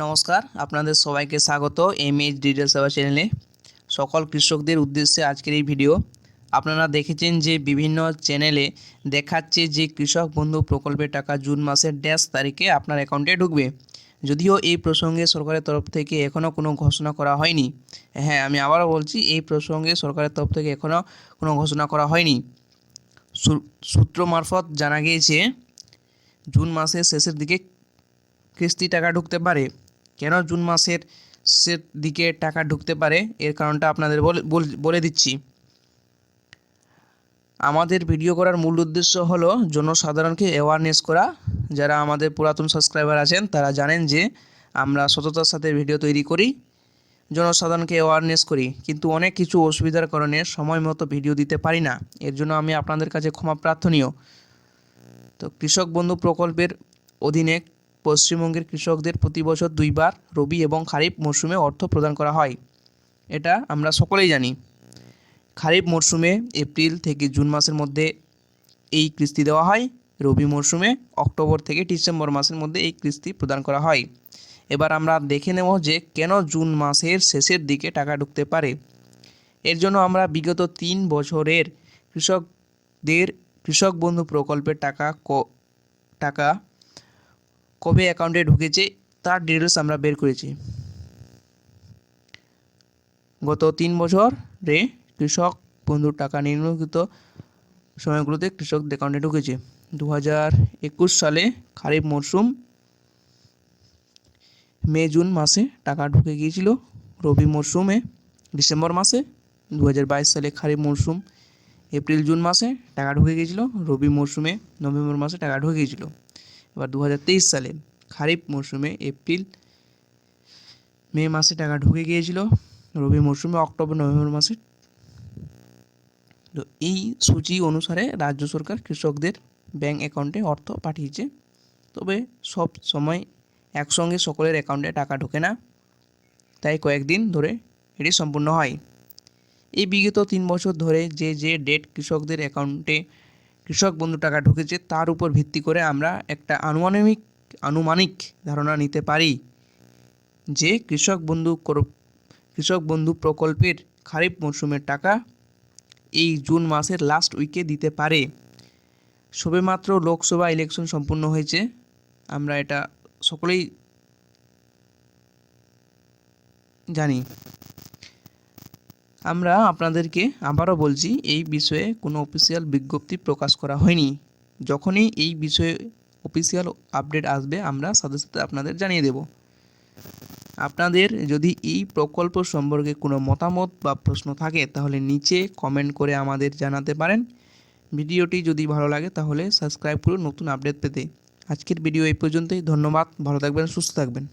নমস্কার, আপনাদের সবাইকে স্বাগত এমএইচ ডিটেল সেবা চ্যানেলে। সকল কৃষকদের উদ্দেশ্যে আজকের এই ভিডিও। আপনারা দেখেছেন যে বিভিন্ন চ্যানেলে দেখাচ্ছে যে কৃষক বন্ধু প্রকল্পের টাকা জুন মাসের ড্যাশ তারিখে আপনার অ্যাকাউন্টে ঢুকবে। যদিও এই প্রসঙ্গে সরকারের তরফ থেকে এখনও কোনো ঘোষণা করা হয়নি। হ্যাঁ, আমি আবারও বলছি, এই প্রসঙ্গে সরকারের তরফ থেকে এখনও কোনো ঘোষণা করা হয়নি। সূত্র মারফত জানা গিয়েছে জুন মাসের শেষের দিকে কিস্তি টাকা ঢুকতে পারে। কেন জুন মাসের শেষের দিকে টাকা ঢুকতে পারে এর কারণটা আপনাদের বলে দিচ্ছি। আমাদের ভিডিও করার মূল উদ্দেশ্য হলো জনসাধারণকে অ্যাওয়ারনেস করা। যারা আমাদের পুরাতন সাবস্ক্রাইবার আছেন তারা জানেন যে আমরা সততার সাথে ভিডিও তৈরি করি, জনসাধারণকে অ্যাওয়ারনেস করি, কিন্তু অনেক কিছু অসুবিধার কারণে সময় মতো ভিডিও দিতে পারি না। এর জন্য আমি আপনাদের কাছে ক্ষমা প্রার্থনীয়। তো কৃষক বন্ধু প্রকল্পের অধীনে পশ্চিমবঙ্গের কৃষকদের প্রতি বছর দুইবার রবি এবং খারিফ মরশুমে অর্থ প্রদান করা হয়। এটা আমরা সকলেই জানি। খারিফ মরশুমে এপ্রিল থেকে জুন মাসের মধ্যে এই কিস্তি দেওয়া হয়। রবি মরশুমে অক্টোবর থেকে ডিসেম্বর মাসের মধ্যে এই কিস্তি প্রদান করা হয়। এবার আমরা দেখে নেব যে কেন জুন মাসের শেষের দিকে টাকা ঢুকতে পারে। এর জন্য আমরা বিগত 3 বছরের কৃষক বন্ধু প্রকল্পের টাকা কবে অ্যাকাউন্টে ঢুকেছে তার ডিটেলস আমরা বের করেছি। গত 3 বছরে কৃষক বন্ধুর টাকা নিম্নলিখিত সময়গুলোতে কৃষকদের অ্যাকাউন্টে ঢুকেছে। 2021 সালে খারিফ মরশুম মে জুন মাসে টাকা ঢুকে গিয়েছিল। রবি মরশুমে ডিসেম্বর মাসে। 2022 সালে খারিফ মরশুম এপ্রিল জুন মাসে টাকা ঢুকে গিয়েছিল। রবি মরশুমে নভেম্বর মাসে টাকা ঢুকে গিয়েছিল। এবার 2023 সালে খারিফ মরশুমে এপ্রিল মে মাসে টাকা ঢুকে গিয়েছিল। রবি মরশুমে অক্টোবর নভেম্বর মাসে। তো এই সূচি অনুসারে রাজ্য সরকার কৃষকদের ব্যাংক অ্যাকাউন্টে অর্থ পাঠিয়েছে। তবে সব সময় একসঙ্গে সকলের অ্যাকাউন্টে টাকা ঢোকে না, তাই কয়েকদিন ধরে এটি সম্পূর্ণ হয়। এই বিগত 3 বছর ধরে যে ডেট কৃষকদের অ্যাকাউন্টে কৃষক বন্ধু টাকা ঢুকেছে তার উপর ভিত্তি করে আমরা একটা আনুমানিক ধারণা নিতে পারি যে কৃষক বন্ধু প্রকল্পের খারিফ মরশুমের টাকা এই জুন মাসের লাস্ট উইকে দিতে পারে। সবেমাত্র লোকসভা ইলেকশন সম্পূর্ণ হয়েছে, আমরা এটা সকলেই জানি। আমরা আপনাদেরকে আবারও বলছি, এই বিষয়ে কোনো অফিসিয়াল বিজ্ঞপ্তি প্রকাশ করা হয়নি। যখনই এই বিষয়ে অফিসিয়াল আপডেট আসবে আমরা সাথে সাথে আপনাদের জানিয়ে দেব। আপনাদের যদি এই প্রকল্প সম্পর্কে কোনো মতামত বা প্রশ্ন থাকে তাহলে নিচে কমেন্ট করে আমাদের জানাতে পারেন। ভিডিওটি যদি ভালো লাগে তাহলে সাবস্ক্রাইব করুন নতুন আপডেট পেতে। আজকের ভিডিও এই পর্যন্তই। ধন্যবাদ, ভালো থাকবেন, সুস্থ থাকবেন।